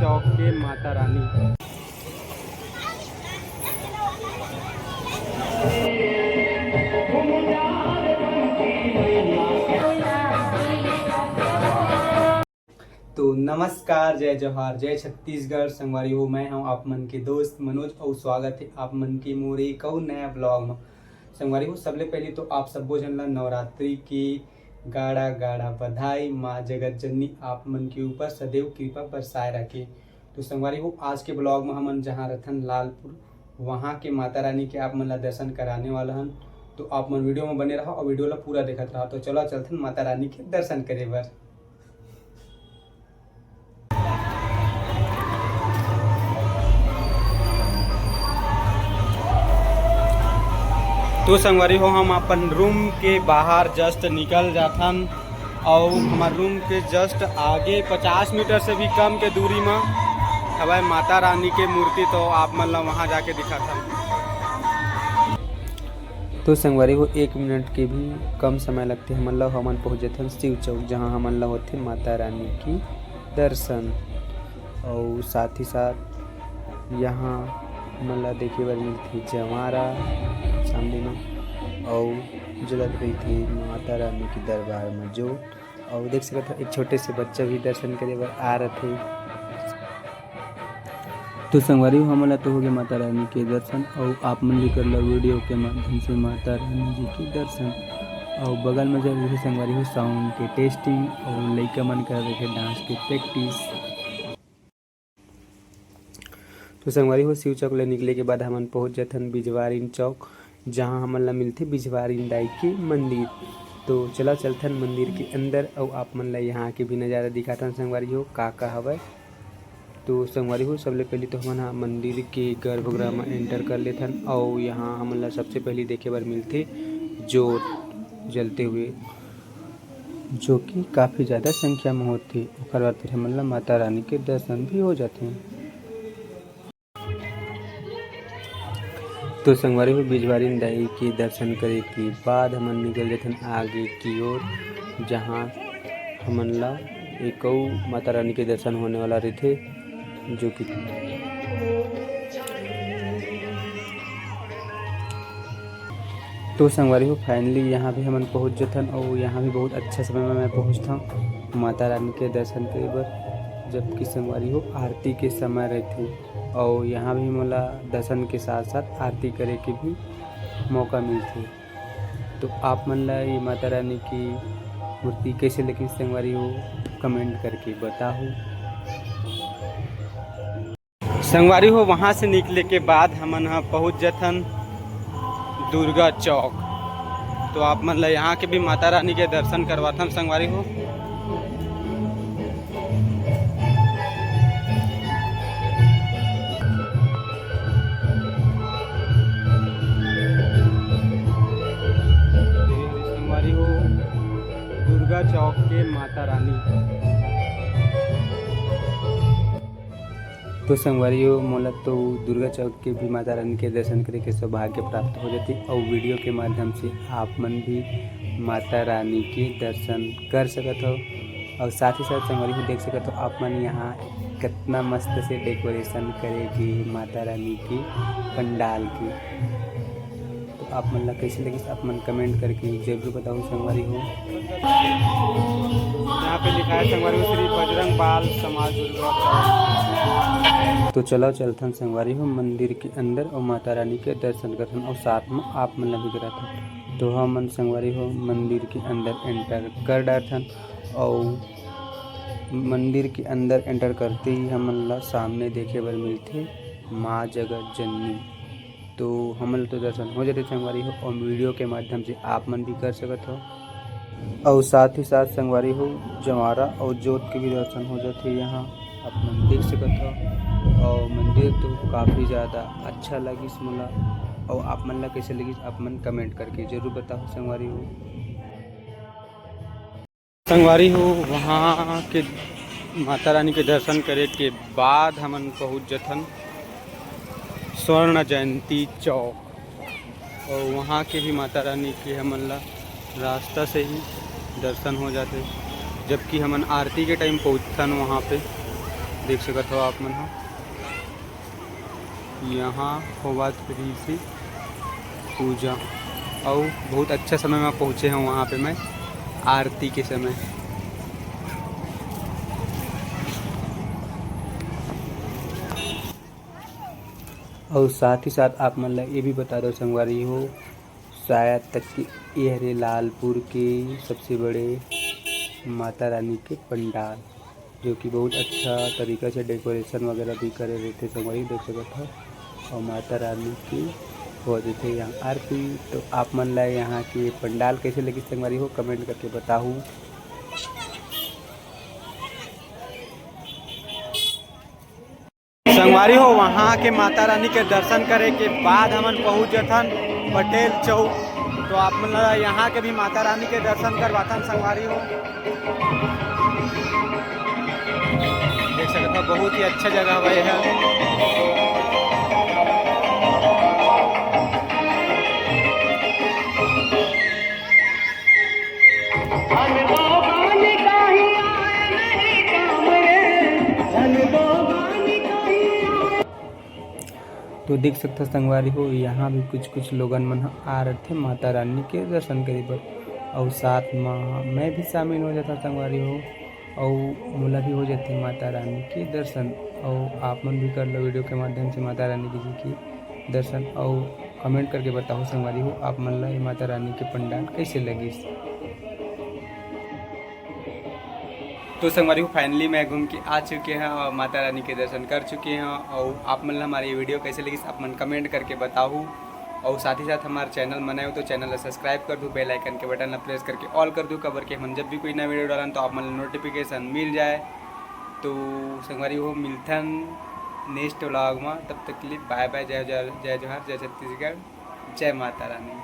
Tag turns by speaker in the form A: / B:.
A: चौक के माता रानी। तो नमस्कार, जय जोहार, जय छत्तीसगढ़। संगवारी हो, मैं हूं आप मन के दोस्त मनोज और स्वागत है आप मन के मोरे एक और नया ब्लॉग में। संगवारी हो, सबले पहले तो आप सबो जन ला नवरात्रि की गाढ़ा गाढ़ा बधाई। माँ जगत जननी आप मन के ऊपर सदैव कृपा बरसाए रखे। तो संगवारी हो, आज के ब्लॉग में हमन जहाँ रथन लालपुर, वहाँ के माता रानी के आप मन ला दर्शन कराने वाला हन। तो आप मन वीडियो में बने रहो और वीडियो ला पूरा देखत रहो। तो चलो चलथन माता रानी के दर्शन करे बर। तो संगवारी हो, हम अपन रूम के बाहर जस्ट निकल जाथन और हमारे रूम के जस्ट आगे 50 मीटर से भी कम के दूरी में हवाई माता रानी के मूर्ति। तो आप मन ला वहाँ जाके दिखाथन। तो संगवारी हो, 1 मिनट के भी कम समय लगते हमन ला हमन पहुँच जाथन शिव चौक, जहाँ हमन ला होते माता रानी की दर्शन। और साथ ही साथ यहाँ हमन ला देखे बर मिलती जवारा सामने में और जलत रही थी माता रानी की दरबार में जो। और देख सकते एक छोटे से बच्चा भी दर्शन करे बर आ रहे थे। तो संगवारी हो, हमला तो हो गया माता रानी के दर्शन और आप मन भी कर लो वीडियो के माध्यम से माता रानी जी के दर्शन। और बगल में जब रही संगवारी हो साउंड के टेस्टिंग और लइका मन कर रहे थे डांस के प्रैक्टिस। तो संगवारी हो, शिव चौक ले निकले के बाद हमन पहुँच जाथन बिजवारीन चौक, जहाँ हमन ला मिलते बिजवारीन दाई के मंदिर। तो चला चलथन मंदिर के अंदर और आप मन ला यहाँ के भी नज़ारा दिखाथन संगवारी हो का हवय। तो संगवारी हो, सबले पहले तो हमन मंदिर के गर्भगृह में एंटर कर लेथन और यहाँ हमन ला सबसे पहले देखे बर मिलते जोत जलते हुए, जो कि काफ़ी ज़्यादा संख्या में होती। ओकर बाद फिर हमन ला माता रानी के दर्शन भी हो जाते हैं। तो संगवारी हो, बिजवारीन दाई के दर्शन करे के बाद हमन निकल जाथन आगे की ओर, जहाँ हमन ला एक और माता रानी के दर्शन होने वाला रहते, जो कि तो संगवारी हो फाइनली यहाँ भी हमन पहुँच जाथन और यहाँ भी बहुत अच्छा समय में मैं पहुँचता हूँ माता रानी के दर्शन करे बर, जबकि संगवारी हो आरती के समय रहती। और यहाँ भी मोला दर्शन के साथ साथ आरती करे के भी मौका मिलती। तो आप मन ला ये माता रानी की मूर्ति कैसे लगी संगवारी हो, कमेंट करके बताओ। संगवारी हो, वहाँ से निकले के बाद हमन यहाँ पहुँच जाथन दुर्गा चौक। तो आप मन ला यहाँ के भी माता रानी के दर्शन करवाथन संगवारी हो। दुर्गा चौक के माता रानी। तो संगवारी हो, मोला तो दुर्गा चौक के भी माता रानी के दर्शन करे के सौभाग्य प्राप्त हो जाती और वीडियो के माध्यम से आप मन भी माता रानी के दर्शन कर सकत हो। और साथ ही साथ संगवारी हो देख सकत हो आप मन यहाँ कितना मस्त से डेकोरेशन करेगी माता रानी की पंडाल की। तो आप मन ला कैसे लगी आप मन कमेंट करके जरूर बताओ संगवारी हो। यहाँ पे लिखा है संगवारी हो श्री बजरंग बाल समाज दुर्गा। तो चलो चलथन संगवारी हो मंदिर के अंदर और माता रानी के दर्शन करथन और साथ में आप मन ला भी कराथन। तो हम मन संगवारी हो मंदिर के अंदर एंटर कर डारथन और मंदिर के अंदर एंटर करते ही हमन ला सामने देखे बर मिलते माँ जगत जननी। तो हमन तो दर्शन हो जाते संगवारी हो और वीडियो के माध्यम से आप मन भी कर सकत हो। और साथ ही साथ संगवारी हो जवारा और जोत के भी दर्शन हो जाते यहाँ आप मन देख सकत हो। और मंदिर तो काफ़ी ज़्यादा अच्छा लगी मोला और आप मन ला कैसे लगी आप मन कमेंट करके जरूर बताओ संगवारी हो। संगवारी हो, वहाँ के माता रानी के दर्शन करे के बाद हमन पहुँच जाथन स्वर्ण जयंती चौक और वहाँ के भी माता रानी के हमन ला रास्ता से ही दर्शन हो जाते, जबकि हमन आरती के टाइम पहुँचथन वहाँ पे। देख सकत हो आप मन ह यहाँ होवत रही थी पूजा और बहुत अच्छा समय में पहुँचे हैं वहाँ पे मैं आरती के समय। और साथ ही साथ आप मन ला ये भी बता दो संगवारी हो, शायद तक कि ये हरे लालपुर के सबसे बड़े माता रानी के पंडाल, जो कि बहुत अच्छा तरीका से डेकोरेशन वगैरह भी करे रहते संगवारी देख सकत हो। और माता रानी की हो जाते यहाँ आरती। तो आप मन ला यहाँ के पंडाल कैसे लगी संगवारी हो कमेंट करके बताऊँ। संगवारी हो वहाँ के माता रानी के दर्शन करे के बाद हमन पहुँच जथन पटेल चौक। तो आप मन ला यहाँ के भी माता रानी के दर्शन करवाथन संगवारी हो। देख सकते हो बहुत ही अच्छा जगह है। तो देख सकते संगवारी हो यहाँ भी कुछ लोगन मन आ रहे थे माता रानी के दर्शन करे बर। और साथ में मैं भी शामिल हो जाता संगवारी हो और मोला भी हो जाते माता रानी के दर्शन। और आप मन भी कर लो वीडियो के माध्यम से माता रानी जी की दर्शन। और कमेंट करके बताओ संगवारी हो आप मन ला माता रानी के पंडाल कैसे लगी। तो संगवारी फाइनली मैं घूम के आ चुके हैं और माता रानी के दर्शन कर चुके हैं। और आप मन हमारी ये वीडियो कैसे लगी आप मन कमेंट करके बताओ। और साथ ही साथ हमारा चैनल बनाए हो तो चैनल सब्सक्राइब कर दो, बेल आइकन के बटन प्रेस करके ऑल कर दो खबर के हम जब भी कोई नया वीडियो डालन तो आप मन नोटिफिकेशन मिल जाए। तो संगवारी हो मिलथन नेक्स्ट व्लॉग में, तब तक के लिए बाय बाय। जय जय जय जोहार, जय छत्तीसगढ़, जय माता रानी।